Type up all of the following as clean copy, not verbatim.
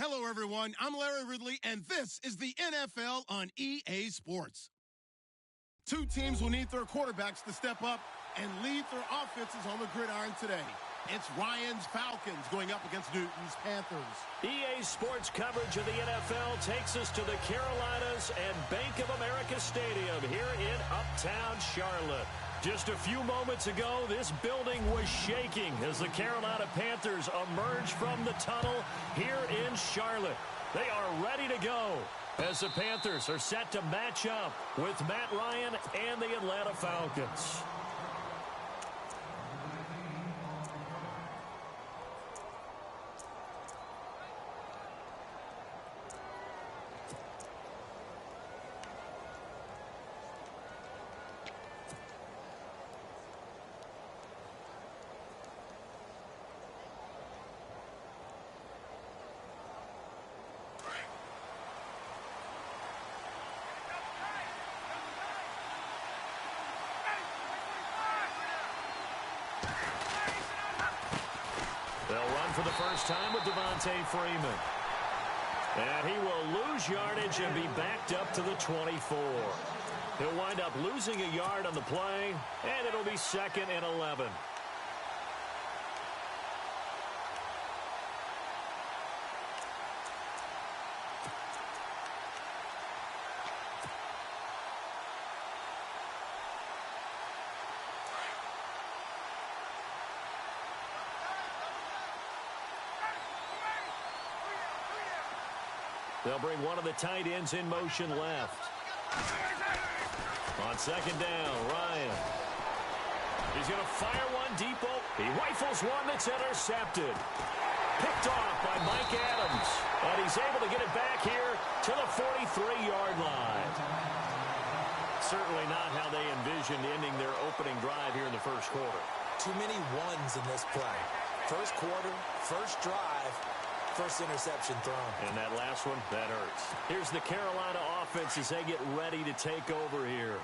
Hello, everyone. I'm Larry Ridley, and this is the NFL on EA Sports. Two teams will need their quarterbacks to step up and lead their offenses on the gridiron today. It's Ryan's Falcons going up against Newton's Panthers. EA Sports coverage of the NFL takes us to the Carolinas and Bank of America Stadium here in Uptown Charlotte. Just a few moments ago, this building was shaking as the Carolina Panthers emerged from the tunnel here in Charlotte. They are ready to go as the Panthers are set to match up with Matt Ryan and the Atlanta Falcons. They'll run for the first time with Devontae Freeman. And he will lose yardage and be backed up to the 24. He'll wind up losing a yard on the play, and it'll be 2nd and 11. They'll bring one of the tight ends in motion left. On 2nd down, Ryan. He's going to fire one deep. He rifles one that's intercepted. Picked off by Mike Adams. And he's able to get it back here to the 43-yard line. Certainly not how they envisioned ending their opening drive here in the first quarter. Too many ones in this play. First quarter, first drive, first interception thrown. And that last one, that hurts. Here's the Carolina offense as they get ready to take over here.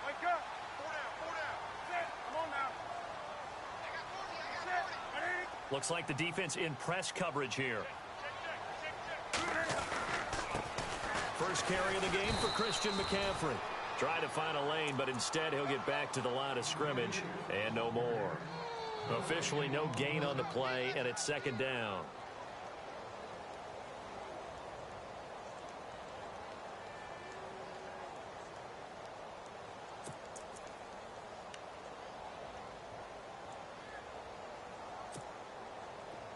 Wake up. 4 down. Sit. Come on now. Sit. Looks like the defense in press coverage here. First carry of the game for Christian McCaffrey. Try to find a lane, but instead he'll get back to the line of scrimmage and no more. Officially no gain on the play, and it's 2nd down.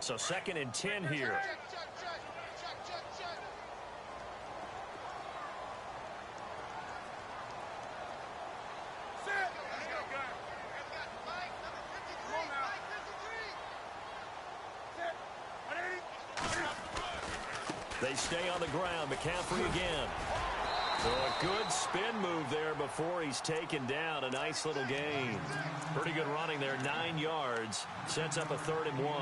So 2nd and 10 here. They stay on the ground. McCaffrey again. So a good spin move there before he's taken down. A nice little gain. Pretty good running there. 9 yards. Sets up a 3rd and 1.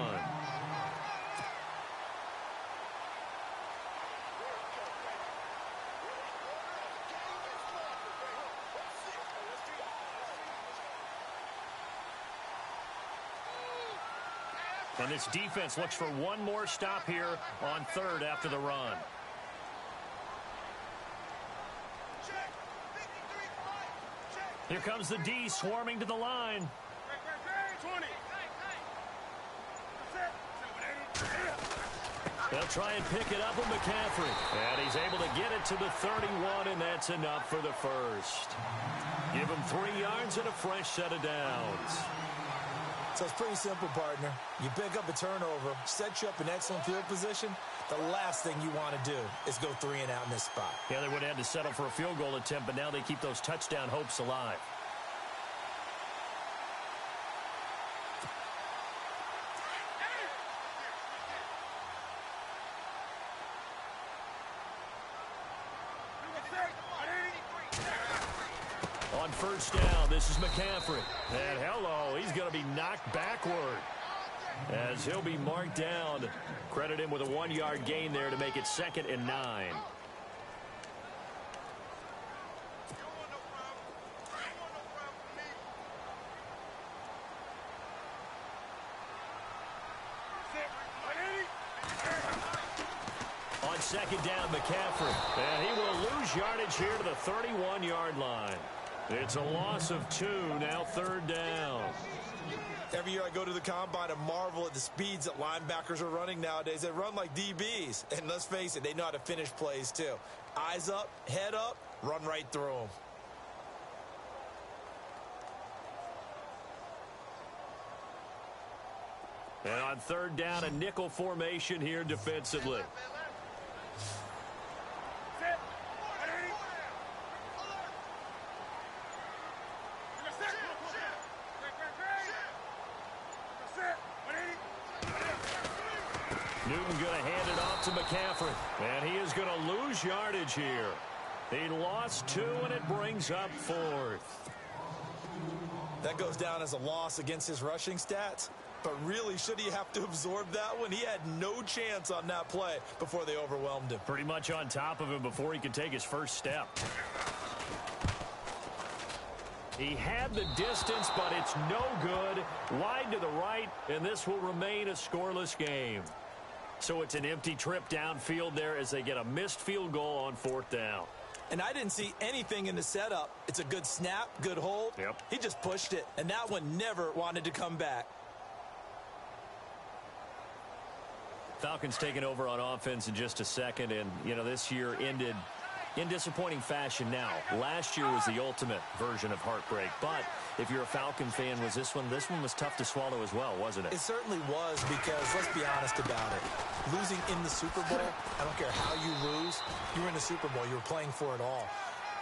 And this defense looks for one more stop here on 3rd after the run. Here comes the D swarming to the line. 20. They'll try and pick it up with McCaffrey. And he's able to get it to the 31, and that's enough for the first. Give him 3 yards and a fresh set of downs. So it's pretty simple, partner. You pick up a turnover, set you up in excellent field position. The last thing you want to do is go 3 and out in this spot. Yeah, they would have had to settle for a field goal attempt, but now they keep those touchdown hopes alive. On 1st down, this is McCaffrey. And hello, he's going to be knocked backward as he'll be marked down. Credit him with a 1-yard gain there to make it 2nd and 9. second down, McCaffrey. And he will lose yardage here to the 31-yard line. It's a loss of 2, now third down. Every year I go to the combine and marvel at the speeds that linebackers are running nowadays. They run like DBs. And let's face it, they know how to finish plays too. Eyes up, head up, run right through them. And on third down, a nickel formation here defensively. Newton going to hand it off to McCaffrey. And he is going to lose yardage here. He lost 2, and it brings up 4th. That goes down as a loss against his rushing stats. But really, should he have to absorb that one? He had no chance on that play before they overwhelmed him. Pretty much on top of him before he could take his first step. He had the distance, but it's no good. Wide to the right, and this will remain a scoreless game. So it's an empty trip downfield there as they get a missed field goal on 4th down. And I didn't see anything in the setup. It's a good snap, good hold. Yep. He just pushed it, and that one never wanted to come back. Falcons taking over on offense in just a second, and, you know, this year ended in disappointing fashion now. Last year was the ultimate version of heartbreak, but if you're a Falcon fan, was this one was tough to swallow as well, wasn't it? It certainly was, because let's be honest about it. Losing in the Super Bowl, I don't care how you lose, you were in the Super Bowl, you were playing for it all.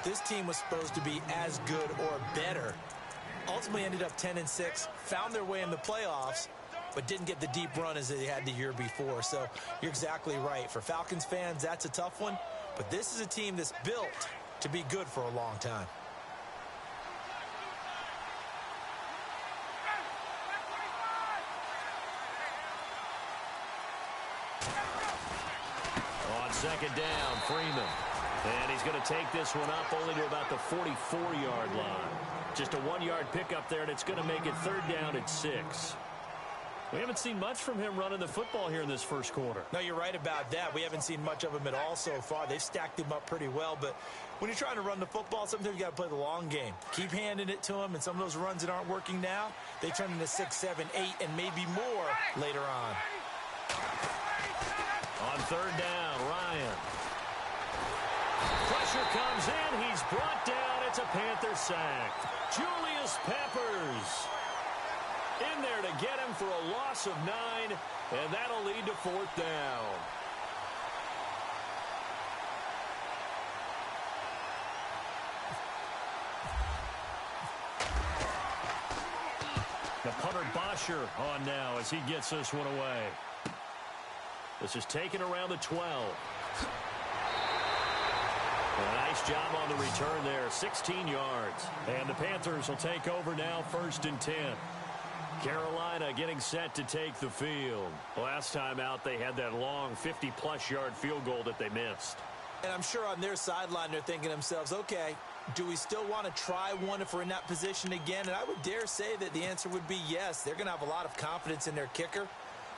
This team was supposed to be as good or better. Ultimately ended up 10-6, found their way in the playoffs, but didn't get the deep run as they had the year before. So you're exactly right. For Falcons fans, that's a tough one. But this is a team that's built to be good for a long time. On second down, Freeman. And he's going to take this one up only to about the 44-yard line. Just a 1-yard pickup there, and it's going to make it third down at 6. We haven't seen much from him running the football here in this first quarter. No, you're right about that. We haven't seen much of him at all so far. They've stacked him up pretty well, but when you're trying to run the football, sometimes you got to play the long game. Keep handing it to him, and some of those runs that aren't working now, they turn into 6, 7, 8, and maybe more later on. On third down, Ryan. Pressure comes in. He's brought down. It's a Panther sack. Julius Peppers in there to get him for a loss of 9, and that'll lead to 4th down. The punter Bosher on now as he gets this one away. This is taken around the 12. A nice job on the return there, 16 yards. And the Panthers will take over now, 1st and 10. Carolina getting set to take the field. Last time out, they had that long 50-plus yard field goal that they missed. And I'm sure on their sideline, they're thinking to themselves, okay, do we still want to try one if we're in that position again? And I would dare say that the answer would be yes. They're going to have a lot of confidence in their kicker.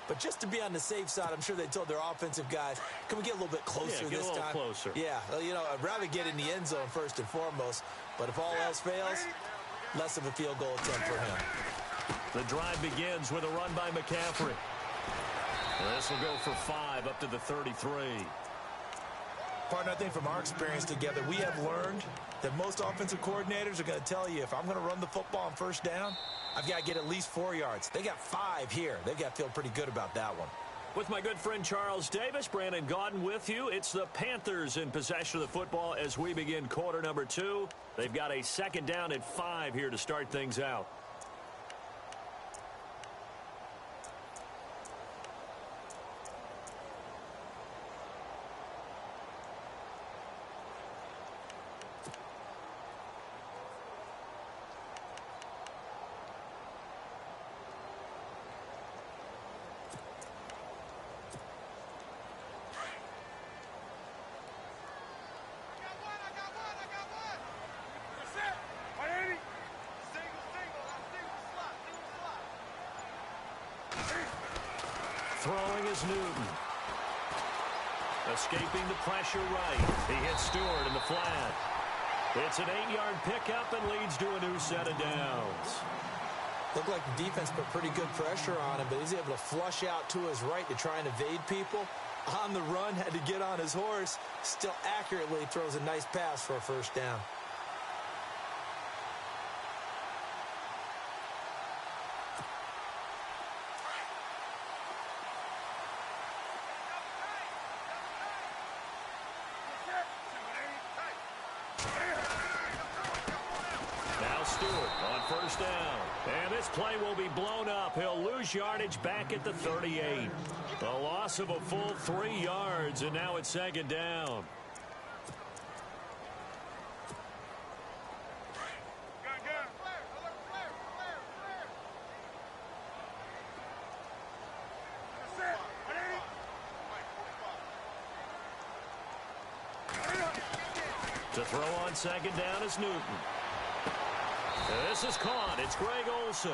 But just to be on the safe side, I'm sure they told their offensive guys, can we get a little bit closer this time? Closer. Yeah, well, you know, I'd rather get in the end zone first and foremost. But if all else fails, less of a field goal attempt for him. The drive begins with a run by McCaffrey. This will go for 5 up to the 33. Partner, I think from our experience together, we have learned that most offensive coordinators are going to tell you, if I'm going to run the football on first down, I've got to get at least 4 yards. They got 5 here. They've got to feel pretty good about that one. With my good friend Charles Davis, Brandon Gaudin with you. It's the Panthers in possession of the football as we begin quarter number 2. They've got a second down at 5 here to start things out. Throwing is Newton. Escaping the pressure right. He hits Stewart in the flat. It's an 8-yard pickup and leads to a new set of downs. Looked like the defense put pretty good pressure on him, but he's able to flush out to his right to try and evade people. On the run, had to get on his horse. Still accurately throws a nice pass for a first down. Play will be blown up. He'll lose yardage back at the 38. A loss of a full 3 yards, and now it's second down. To throw on second down is Newton. This is caught. It's Greg Olsen.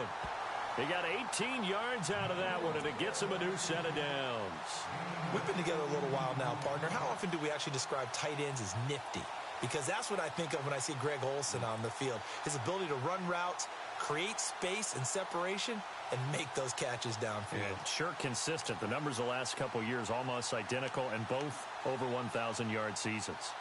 He got 18 yards out of that one, and it gets him a new set of downs. We've been together a little while now, partner. How often do we actually describe tight ends as nifty? Because that's what I think of when I see Greg Olsen on the field. His ability to run routes, create space and separation, and make those catches downfield. Yeah, sure consistent. The numbers the last couple years almost identical, and both over 1,000-yard seasons.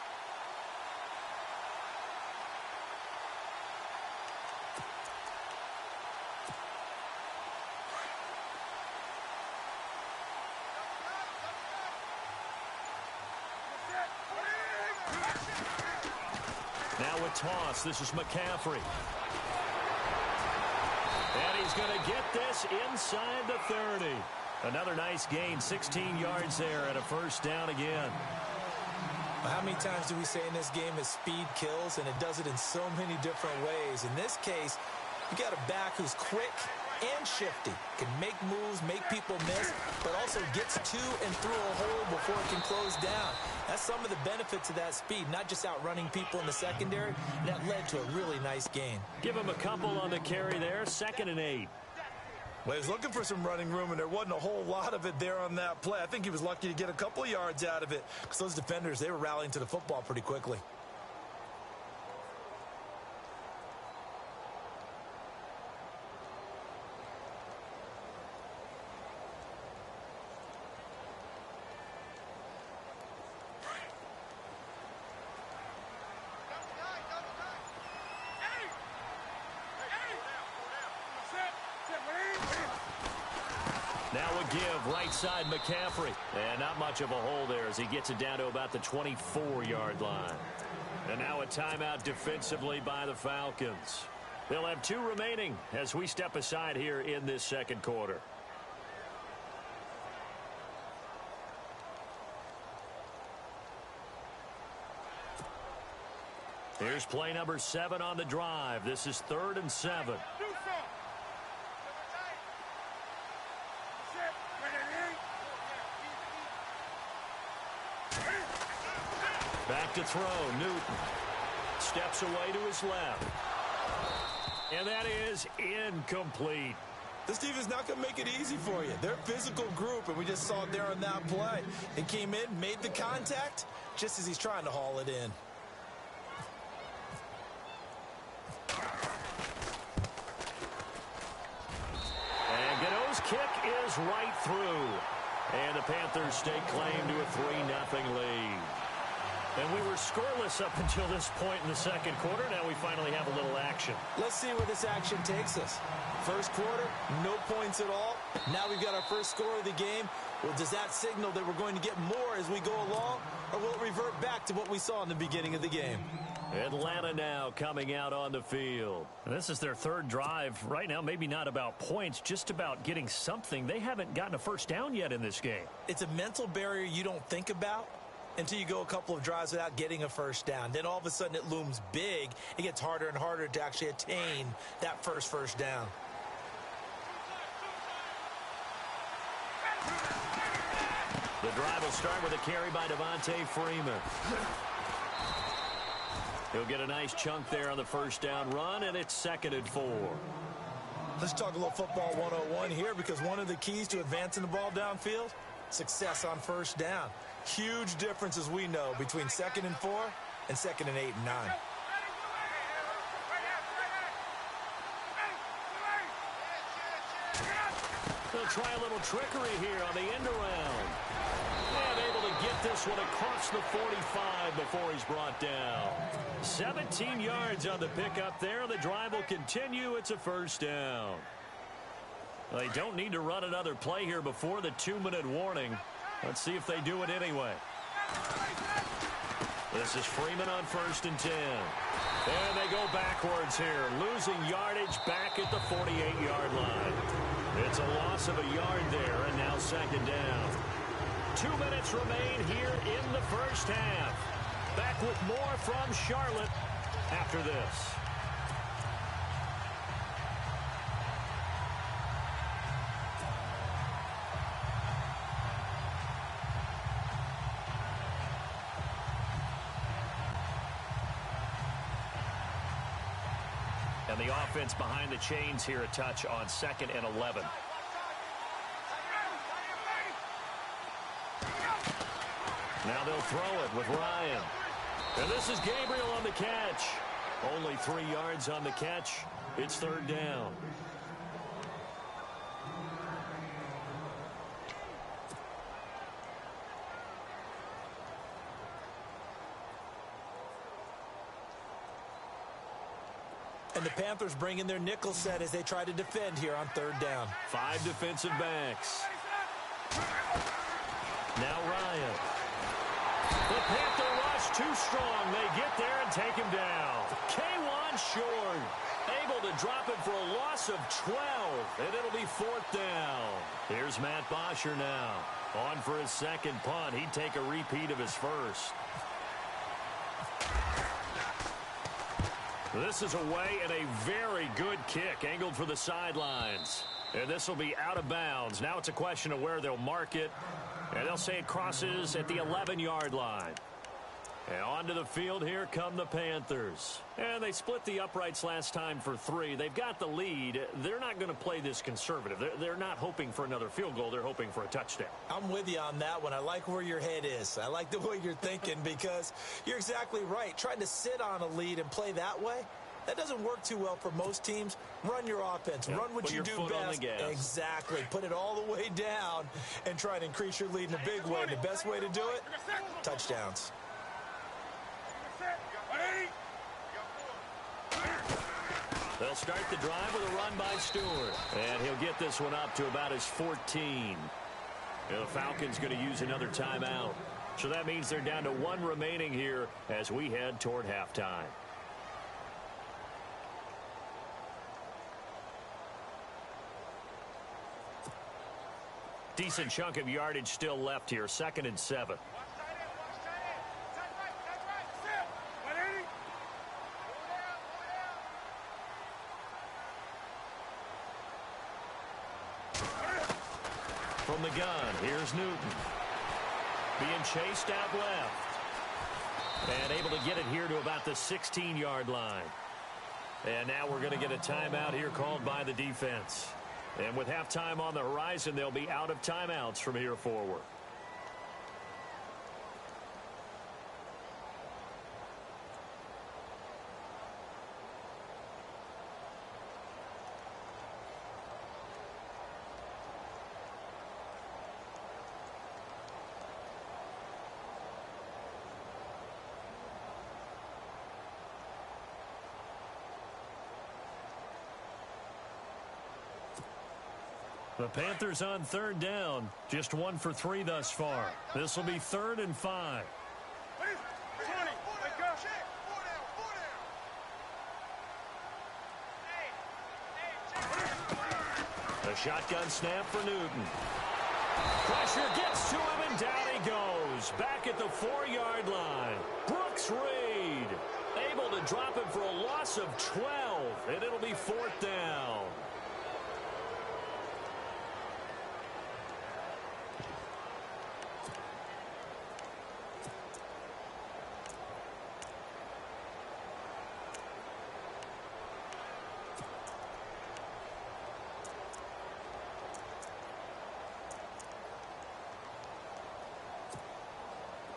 Toss. This is McCaffrey. And he's going to get this inside the 30. Another nice gain, 16 yards there and a first down again. How many times do we say in this game that speed kills, and it does it in so many different ways? In this case, you got a back who's quick and shifty, can make moves, make people miss, but also gets to and through a hole before it can close down. That's some of the benefits of that speed, not just outrunning people in the secondary. That led to a really nice gain. Give him a couple on the carry there, 2nd and 8. Well, he was looking for some running room, and there wasn't a whole lot of it there on that play. I think he was lucky to get a couple of yards out of it, because those defenders, they were rallying to the football pretty quickly. Right side McCaffrey. And not much of a hole there as he gets it down to about the 24-yard line. And now a timeout defensively by the Falcons. They'll have 2 remaining as we step aside here in this second quarter. Here's play number 7 on the drive. This is 3rd and 7. Back to throw. Newton steps away to his left. And that is incomplete. This defense is not going to make it easy for you. They're a physical group, and we just saw it there on that play. It came in, made the contact, just as he's trying to haul it in. And Gano's kick is right through. And the Panthers stake claim to a 3-0 lead. And we were scoreless up until this point in the second quarter. Now we finally have a little action. Let's see where this action takes us. First quarter, no points at all. Now we've got our first score of the game. Well, does that signal that we're going to get more as we go along? Or will it revert back to what we saw in the beginning of the game? Atlanta now coming out on the field. And this is their 3rd drive. Right now, maybe not about points, just about getting something. They haven't gotten a first down yet in this game. It's a mental barrier you don't think about until you go a couple of drives without getting a first down. Then all of a sudden it looms big. It gets harder and harder to actually attain that first down. The drive will start with a carry by Devontae Freeman. He'll get a nice chunk there on the first down run, and it's 2nd and 4. Let's talk a little football 101 here, because one of the keys to advancing the ball downfield, success on first down. Huge difference, as we know, between 2nd and 4 and 2nd and 8 and 9. They'll try a little trickery here on the end around. And able to get this one across the 45 before he's brought down. 17 yards on the pickup there. The drive will continue. It's a first down. They don't need to run another play here before the 2-minute warning. Let's see if they do it anyway. This is Freeman on 1st and 10. And they go backwards here, losing yardage back at the 48-yard line. It's a loss of a yard there, and now 2nd down. 2 minutes remain here in the first half. Back with more from Charlotte after this. And the offense behind the chains here, a touch on 2nd and 11. Now they'll throw it with Ryan. And this is Gabriel on the catch. Only 3 yards on the catch. It's 3rd down. And the Panthers bring in their nickel set as they try to defend here on 3rd down. 5 defensive backs. Now Ryan. The Panther rush too strong. They get there and take him down. K1 short. Able to drop it for a loss of 12. And it'll be 4th down. Here's Matt Bosher now. On for his 2nd punt. He'd take a repeat of his first. This is away and a very good kick angled for the sidelines. And this will be out of bounds. Now it's a question of where they'll mark it. And they'll say it crosses at the 11-yard line. And onto the field here come the Panthers. And they split the uprights last time for 3. They've got the lead. They're not going to play this conservative. They're not hoping for another field goal. They're hoping for a touchdown. I'm with you on that one. I like where your head is. I like the way you're thinking because you're exactly right. Trying to sit on a lead and play that way, that doesn't work too well for most teams. Run your offense. Yep. Run what you do best. Exactly. Put it all the way down and try to increase your lead in a big way. And the best way to do it, touchdowns. They'll start the drive with a run by Stewart. And he'll get this one up to about his 14. The Falcons going to use another timeout. So that means they're down to 1 remaining here as we head toward halftime. Decent chunk of yardage still left here. 2nd and 7. From the gun, here's Newton. Being chased out left. And able to get it here to about the 16-yard line. And now we're going to get a timeout here called by the defense. And with halftime on the horizon, they'll be out of timeouts from here forward. The Panthers on 3rd down. Just 1 for 3 thus far. This will be 3rd and 5. A shotgun snap for Newton. Pressure gets to him, and down he goes. Back at the 4-yard line. Brooks Reed able to drop it for a loss of 12, and it'll be 4th down.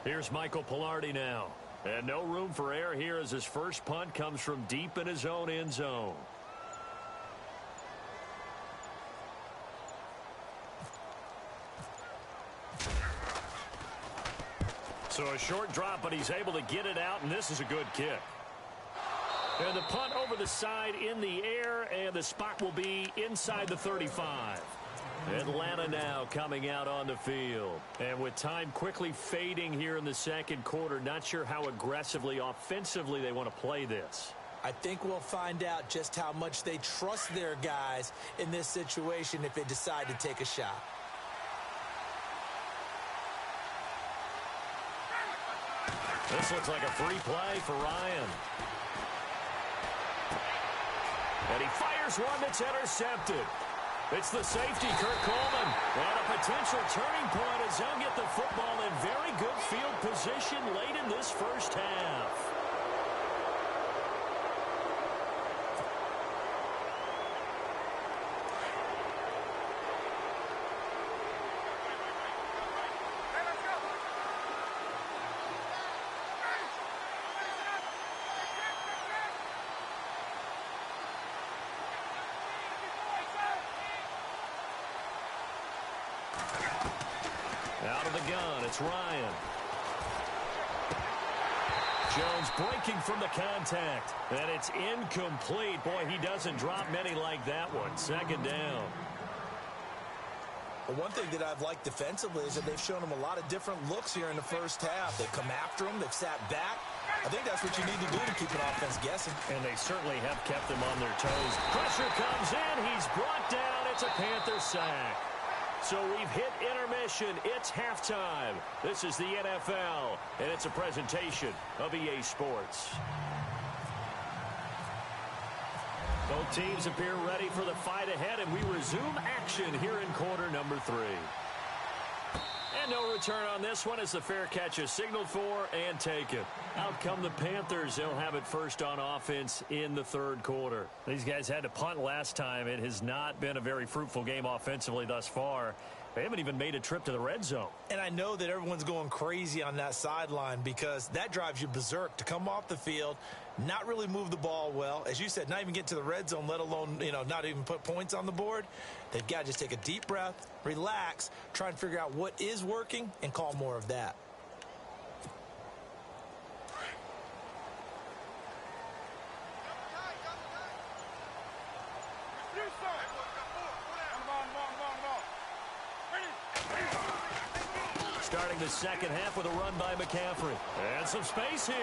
Here's Michael Pilardi now. And no room for error here as his first punt comes from deep in his own end zone. So a short drop, but he's able to get it out, and this is a good kick. And the punt over the side in the air, and the spot will be inside the 35. Atlanta now coming out on the field. And with time quickly fading here in the second quarter, not sure how aggressively, offensively they want to play this. I think we'll find out just how much they trust their guys in this situation if they decide to take a shot. This looks like a free play for Ryan. And he fires one that's intercepted. It's the safety, Kurt Coleman. And a potential turning point as they'll get the football in very good field position late in this first half. Out of the gun, it's Ryan. Jones breaking from the contact. And it's incomplete. Boy, he doesn't drop many like that one. Second down. Well, one thing that I've liked defensively is that they've shown him a lot of different looks here in the first half. They've come after him. They've sat back. I think that's what you need to do to keep an offense guessing. And they certainly have kept them on their toes. Pressure comes in. He's brought down. It's a Panther sack. So we've hit intermission. It's halftime. This is the NFL, and it's a presentation of EA Sports. Both teams appear ready for the fight ahead, and we resume action here in quarter number 3. And no return on this one as the fair catch is signaled for and taken. Out come the Panthers. They'll have it first on offense in the third quarter. These guys had to punt last time. It has not been a very fruitful game offensively thus far. They haven't even made a trip to the red zone. And I know that everyone's going crazy on that sideline because that drives you berserk to come off the field, not really move the ball well. As you said, not even get to the red zone, let alone, not even put points on the board. They've got to just take a deep breath, relax, try and figure out what is working, and call more of that. Starting the second half with a run by McCaffrey. And some space here.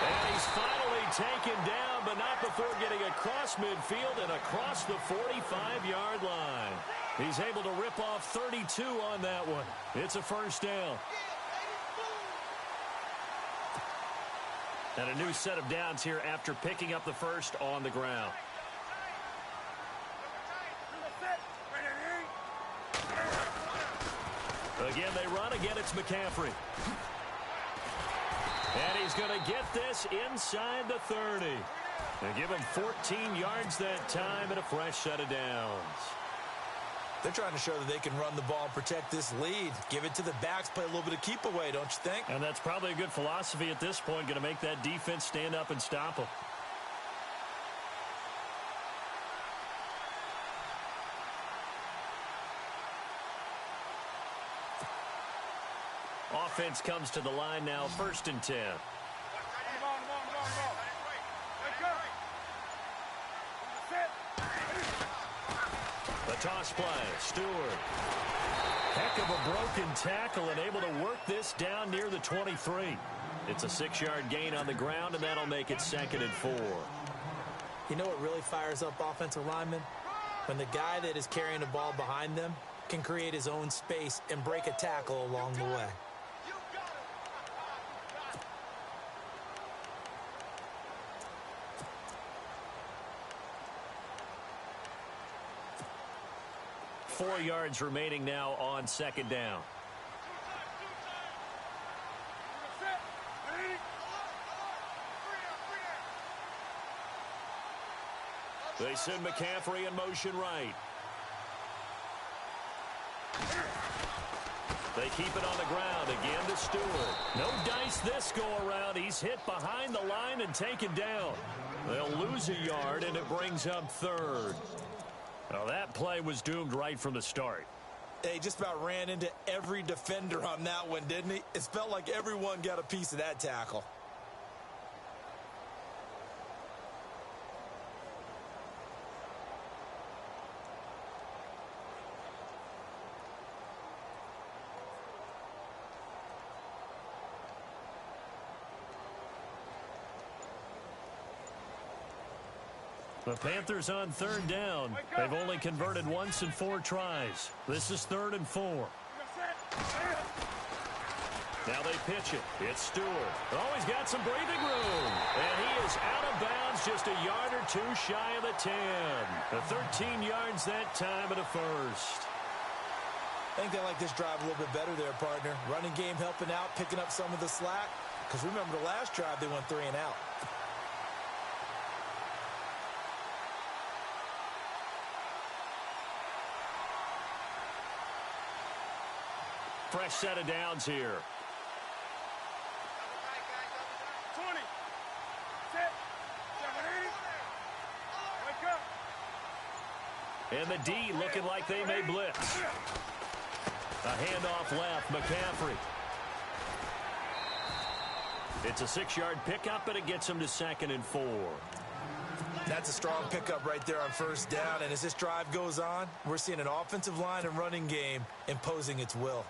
And he's finally taken down, but not before getting across midfield and across the 45-yard line. He's able to rip off 32 on that one. It's a first down. And a new set of downs here after picking up the first on the ground. Again, they run. Again, it's McCaffrey. And he's going to get this inside the 30. They give him 14 yards that time and a fresh set of downs. They're trying to show that they can run the ball and protect this lead. Give it to the backs, play a little bit of keep away, don't you think? And that's probably a good philosophy at this point, going to make that defense stand up and stop them. Offense comes to the line now, 1st and 10. The toss play, Stewart. Heck of a broken tackle and able to work this down near the 23. It's a 6-yard gain on the ground, and that'll make it 2nd and 4. You know what really fires up offensive linemen? When the guy that is carrying the ball behind them can create his own space and break a tackle along the way. 4 yards remaining now on 2nd down. They send McCaffrey in motion right. They keep it on the ground again to Stewart. No dice this go-around. He's hit behind the line and taken down. They'll lose a yard, and it brings up third. Now, that play was doomed right from the start. He just about ran into every defender on that one, didn't he? It felt like everyone got a piece of that tackle. The Panthers on third down. They've only converted once in 4 tries. This is 3rd and 4. Now they pitch it. It's Stewart. Oh, he's got some breathing room. And he is out of bounds just a yard or 2 shy of the 10. The 13 yards that time at a first. I think they like this drive a little bit better there, partner. Running game helping out, picking up some of the slack. Because remember the last drive, they went 3 and out. Fresh set of downs here. 20. Set. 7, 8. Wake up. And the D looking like they may blitz. A handoff left, McCaffrey. It's a 6-yard pickup, and it gets him to 2nd and 4. That's a strong pickup right there on first down. And as this drive goes on, we're seeing an offensive line and running game imposing its will.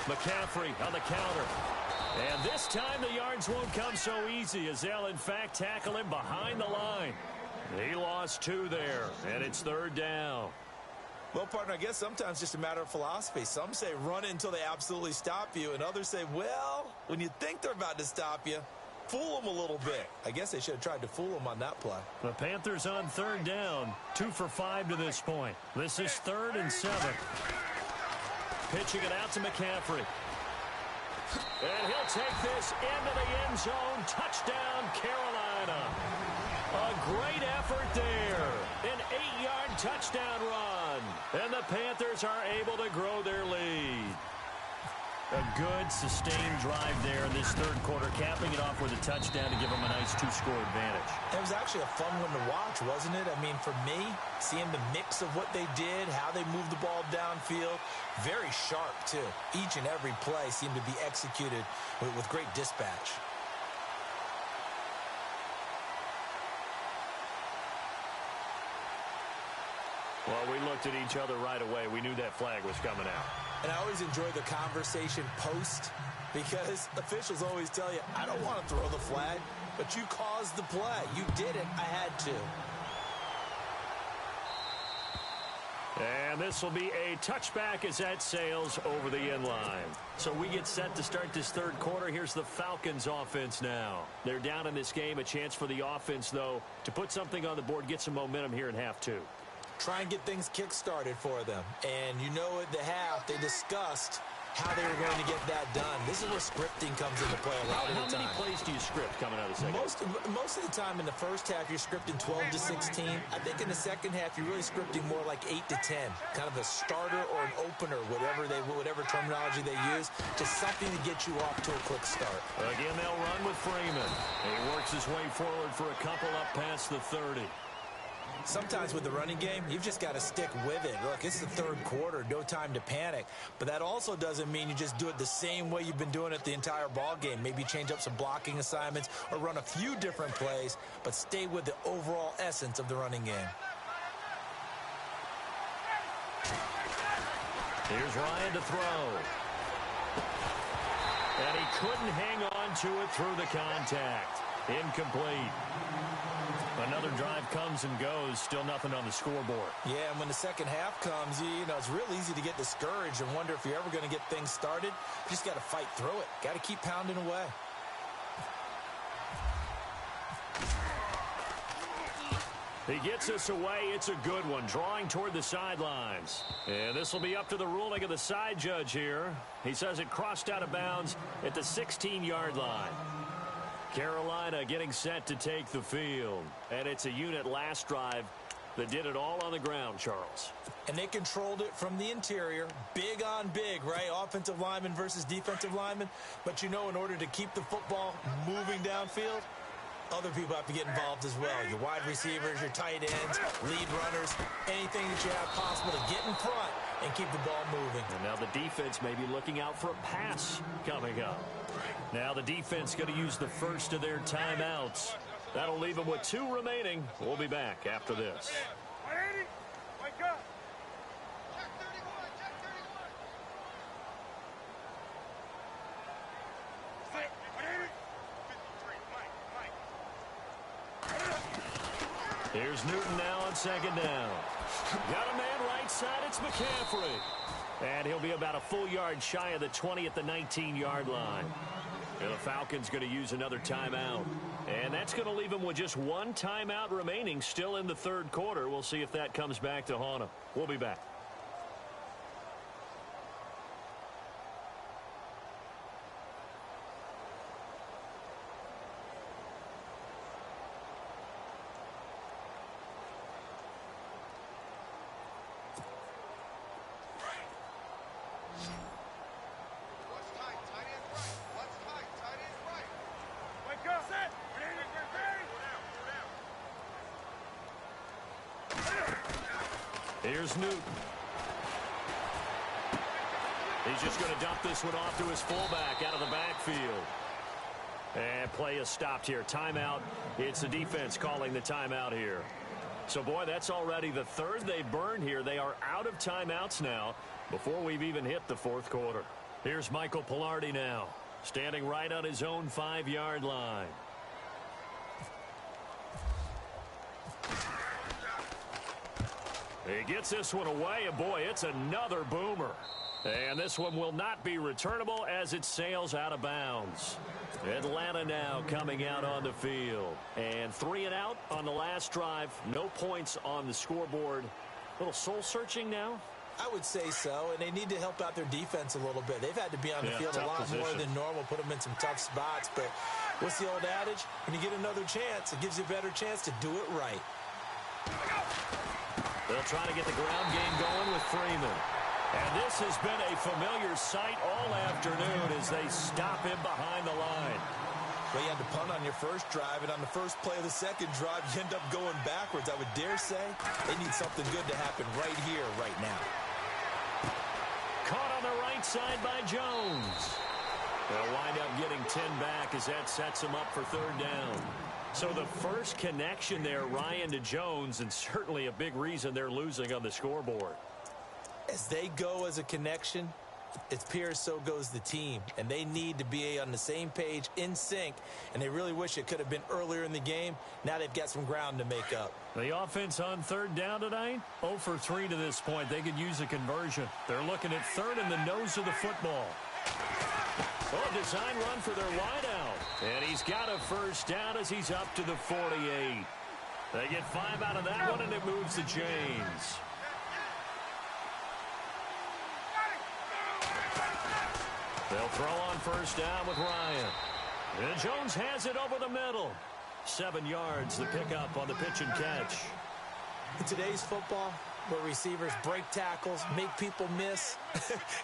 McCaffrey on the counter. And this time the yards won't come so easy as they'll, in fact, tackle him behind the line. He lost 2 there, and it's 3rd down. Well, partner, I guess sometimes it's just a matter of philosophy. Some say run it until they absolutely stop you, and others say, well, when you think they're about to stop you, fool them a little bit. I guess they should have tried to fool them on that play. The Panthers on 3rd down, 2 for 5 to this point. This is 3rd and 7. Pitching it out to McCaffrey. And he'll take this into the end zone. Touchdown, Carolina. A great effort there. An 8-yard touchdown run. And the Panthers are able to grow their lead. A good, sustained drive there in this 3rd quarter, capping it off with a touchdown to give them a nice 2-score advantage. It was actually a fun one to watch, wasn't it? I mean, for me, seeing the mix of what they did, how they moved the ball downfield, very sharp, too. Each and every play seemed to be executed with great dispatch. Well, we looked at each other right away. We knew that flag was coming out. And I always enjoy the conversation post because officials always tell you, I don't want to throw the flag, but you caused the play. You did it. I had to. And this will be a touchback as that sails over the end line. So we get set to start this 3rd quarter. Here's the Falcons offense now. They're down in this game. A chance for the offense, though, to put something on the board, get some momentum here in half 2. Try and get things kick-started for them. And you know at the half, they discussed how they were going to get that done. This is where scripting comes into play a lot of the time. How many plays do you script coming out of the second? Most of the time in the first half, you're scripting 12 to 16. I think in the second half, you're really scripting more like 8 to 10. Kind of a starter or an opener, whatever terminology they use, just something to get you off to a quick start. Again, they'll run with Freeman. He works his way forward for a couple up past the 30. Sometimes with the running game, you've just got to stick with it. Look, it's the 3rd quarter, no time to panic. But that also doesn't mean you just do it the same way you've been doing it the entire ball game. Maybe change up some blocking assignments or run a few different plays, but stay with the overall essence of the running game. Here's Ryan to throw. And he couldn't hang on to it through the contact. Incomplete. Another drive comes and goes. Still nothing on the scoreboard. Yeah, and when the second half comes, you know, it's real easy to get discouraged and wonder if you're ever going to get things started. You just got to fight through it. Got to keep pounding away. He gets us away. It's a good one, drawing toward the sidelines. And this will be up to the ruling of the side judge here. He says it crossed out of bounds at the 16-yard line. Carolina getting set to take the field. And it's a unit last drive that did it all on the ground, Charles. And they controlled it from the interior. Big on big, right? Offensive lineman versus defensive lineman. But, you know, in order to keep the football moving downfield, other people have to get involved as well. Your wide receivers, your tight ends, lead runners, anything that you have possible to get in front and keep the ball moving. And now the defense may be looking out for a pass coming up. Now the defense going to use the first of their timeouts. That'll leave them with 2 remaining. We'll be back after this. Wake up. Here's Newton now on second down. Got a man right side. It's McCaffrey. And he'll be about a full yard shy of the 20 at the 19-yard line. And the Falcons going to use another timeout. And that's going to leave them with just 1 timeout remaining still in the third quarter. We'll see if that comes back to haunt them. We'll be back. Here's Newton. He's just going to dump this one off to his fullback out of the backfield. And play is stopped here. Timeout. It's the defense calling the timeout here. So, boy, that's already the third they've burned here. They are out of timeouts now before we've even hit the fourth quarter. Here's Michael Pilardi now, standing right on his own 5-yard line. He gets this one away, and boy, it's another boomer. And this one will not be returnable as it sails out of bounds. Atlanta now coming out on the field. And 3 and out on the last drive. No points on the scoreboard. A little soul-searching now? I would say so, and they need to help out their defense a little bit. They've had to be on the field a lot more than normal, put them in some tough spots. But what's the old adage? When you get another chance, it gives you a better chance to do it right. They'll try to get the ground game going with Freeman. And this has been a familiar sight all afternoon as they stop him behind the line. Well, you had to punt on your first drive, and on the first play of the second drive, you end up going backwards. I would dare say they need something good to happen right here, right now. Caught on the right side by Jones. They'll wind up getting 10 back as that sets them up for third down. So the first connection there, Ryan, to Jones, and certainly a big reason they're losing on the scoreboard. As they go as a connection, it appears so goes the team. And they need to be on the same page, in sync. And they really wish it could have been earlier in the game. Now they've got some ground to make up. The offense on third down tonight, 0 for 3 to this point. They could use a conversion. They're looking at third in the nose of the football. Oh, design run for their wideout. And he's got a first down as he's up to the 48. They get 5 out of that one, and it moves the chains. They'll throw on first down with Ryan. And Jones has it over the middle. 7 yards, the pickup on the pitch and catch. In today's football, where receivers break tackles, make people miss,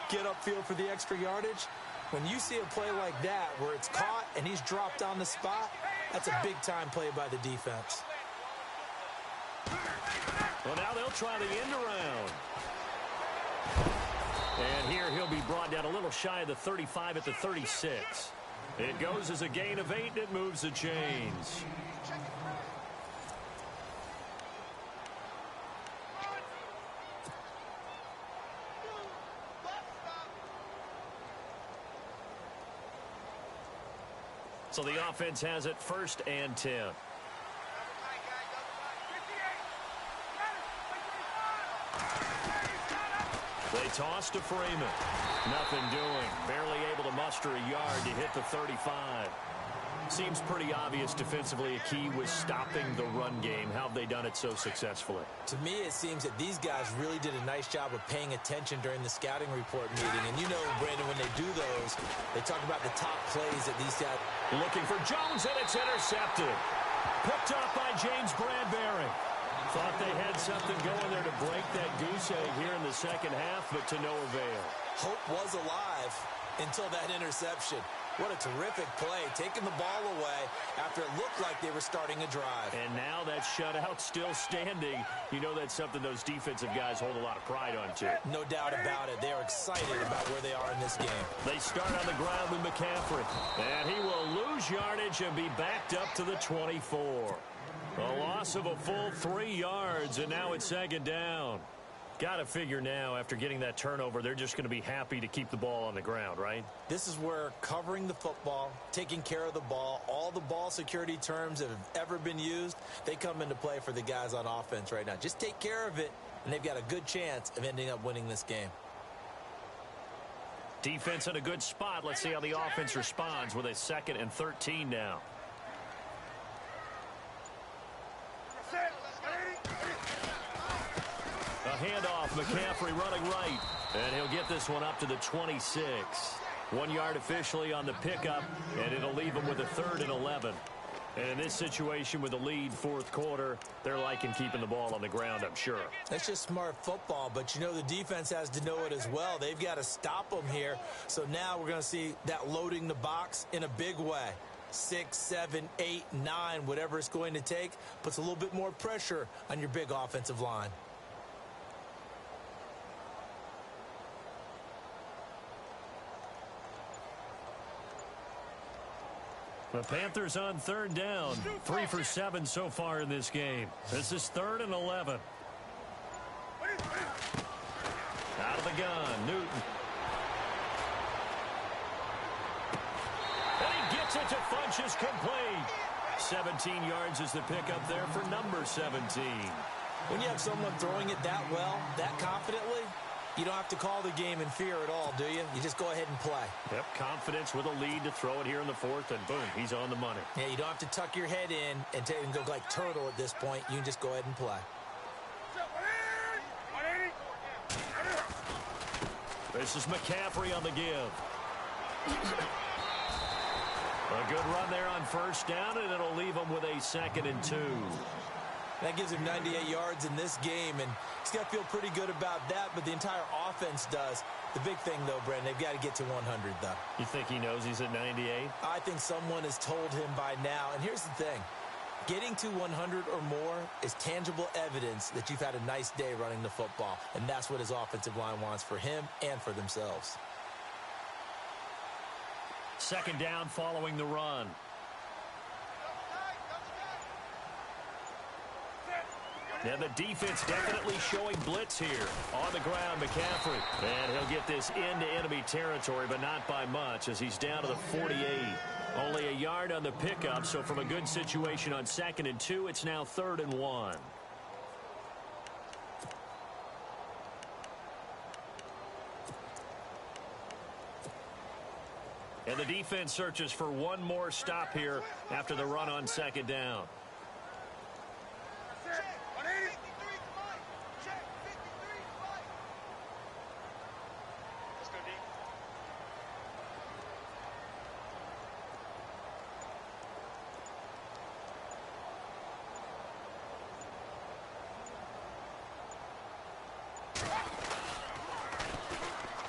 get upfield for the extra yardage, when you see a play like that where it's caught and he's dropped on the spot, that's a big-time play by the defense. Well, now they'll try the end around. And here he'll be brought down a little shy of the 35 at the 36. It goes as a gain of 8, and it moves the chains. So the offense has it 1st and 10. They toss to Freeman. Nothing doing. Barely able to muster a yard to hit the 35. Seems pretty obvious defensively a key was stopping the run game. How have they done it so successfully? To me, it seems that these guys really did a nice job of paying attention during the scouting report meeting. And you know, Brandon, when they do those, they talk about the top plays that these guys... Looking for Jones, and it's intercepted. Picked up by James Bradbury. Thought they had something going there to break that goose egg here in the second half, but to no avail. Hope was alive until that interception. What a terrific play, taking the ball away after it looked like they were starting a drive. And now that shutout still standing. You know that's something those defensive guys hold a lot of pride on, too. No doubt about it. They are excited about where they are in this game. They start on the ground with McCaffrey. And he will lose yardage and be backed up to the 24. A loss of a full 3 yards, and now it's second down. Got to figure now, after getting that turnover, they're just going to be happy to keep the ball on the ground, right? This is where covering the football, taking care of the ball, all the ball security terms that have ever been used, they come into play for the guys on offense right now. Just take care of it, and they've got a good chance of ending up winning this game. Defense in a good spot. Let's see how the offense responds with a 2nd and 13 now. A handoff, McCaffrey running right. And he'll get this one up to the 26. 1 yard officially on the pickup, and it'll leave him with a 3rd and 11. And in this situation with the lead fourth quarter, they're liking keeping the ball on the ground, I'm sure. That's just smart football, but you know the defense has to know it as well. They've got to stop them here. So now we're going to see that loading the box in a big way. 6, 7, 8, 9, whatever it's going to take, puts a little bit more pressure on your big offensive line. The Panthers on 3rd down. 3 for 7 so far in this game. This is 3rd and 11. Out of the gun, Newton. And he gets it to Funchess, complete. 17 yards is the pickup there for number 17. When you have someone throwing it that well, that confidently, you don't have to call the game in fear at all, do you? You just go ahead and play. Yep, confidence with a lead to throw it here in the 4th, and boom, he's on the money. Yeah, you don't have to tuck your head in and go like turtle at this point. You can just go ahead and play. This is McCaffrey on the give. A good run there on 1st down, and it'll leave him with a 2nd and 2. That gives him 98 yards in this game, and he's got to feel pretty good about that, but the entire offense does. The big thing, though, Brandon, they've got to get to 100, though. You think he knows he's at 98? I think someone has told him by now, and here's the thing. Getting to 100 or more is tangible evidence that you've had a nice day running the football, and that's what his offensive line wants for him and for themselves. 2nd down following the run. And the defense definitely showing blitz here. On the ground, McCaffrey. And he'll get this into enemy territory, but not by much as he's down to the 48. Only a yard on the pickup, so from a good situation on 2nd and 2, it's now 3rd and 1. And the defense searches for one more stop here after the run on 2nd down.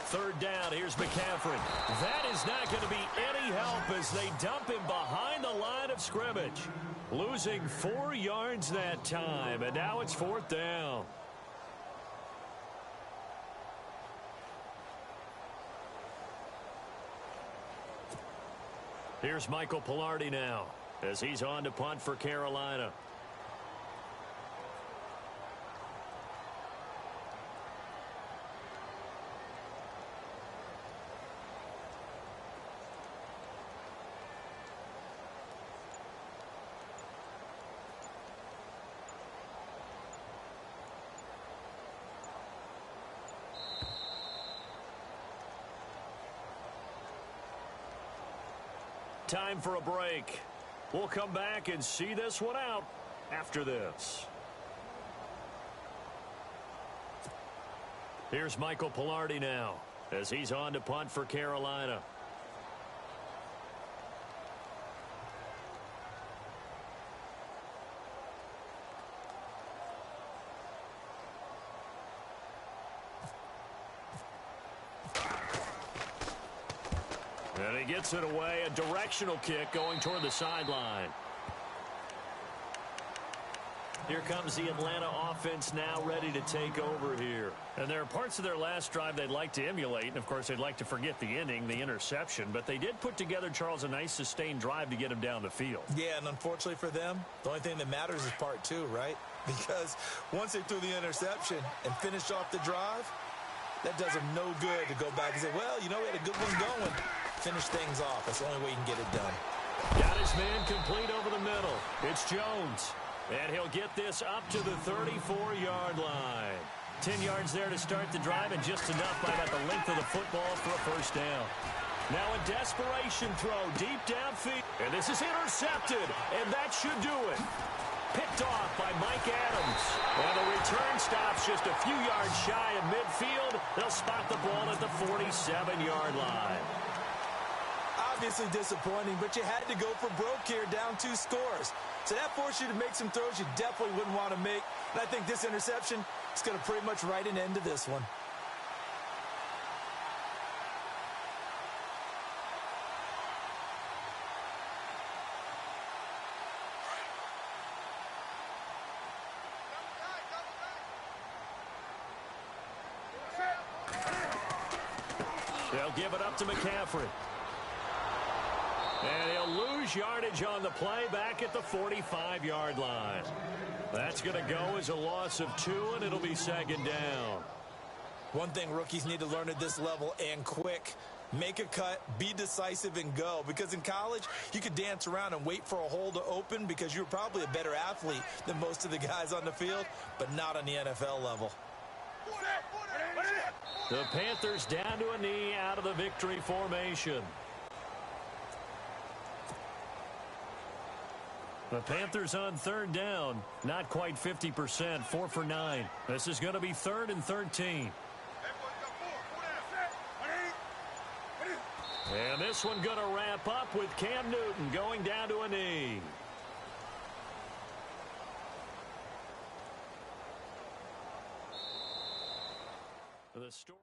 Third down, here's McCaffrey. That is not going to be any help as they dump him behind the line of scrimmage. Losing 4 yards that time, and now it's 4th down. Here's Michael Pilardi now as he's on to punt for Carolina. Time for a break. We'll come back and see this one out after this. Here's Michael Pilardi now as he's on to punt for Carolina. And he gets it away, a directional kick going toward the sideline. Here comes the Atlanta offense now ready to take over here. And there are parts of their last drive they'd like to emulate. And, of course, they'd like to forget the inning, the interception. But they did put together, Charles, a nice sustained drive to get him down the field. Yeah, and unfortunately for them, the only thing that matters is part two, right? Because once they threw the interception and finished off the drive, that does them no good to go back and say, well, you know, we had a good one going. Finish things off. That's the only way you can get it done. Got his man complete over the middle. It's Jones. And he'll get this up to the 34-yard line. 10 yards there to start the drive, and just enough by about the length of the football for a first down. Now a desperation throw deep downfield. And this is intercepted, and that should do it. Picked off by Mike Adams. And the return stops just a few yards shy of midfield. They'll spot the ball at the 47-yard line. Obviously disappointing, but you had to go for broke here, down 2 scores. So that forced you to make some throws you definitely wouldn't want to make. And I think this interception is going to pretty much write an end to this one. They'll give it up to McCaffrey. And he'll lose yardage on the play back at the 45-yard line. That's going to go as a loss of 2, and it'll be second down. One thing rookies need to learn at this level, and quick. Make a cut, be decisive, and go. Because in college, you could dance around and wait for a hole to open because you're probably a better athlete than most of the guys on the field, but not on the NFL level. The Panthers down to a knee out of the victory formation. The Panthers on third down, not quite 50%, 4 for 9. This is going to be 3rd and 13. And this one going to wrap up with Cam Newton going down to a knee. The story.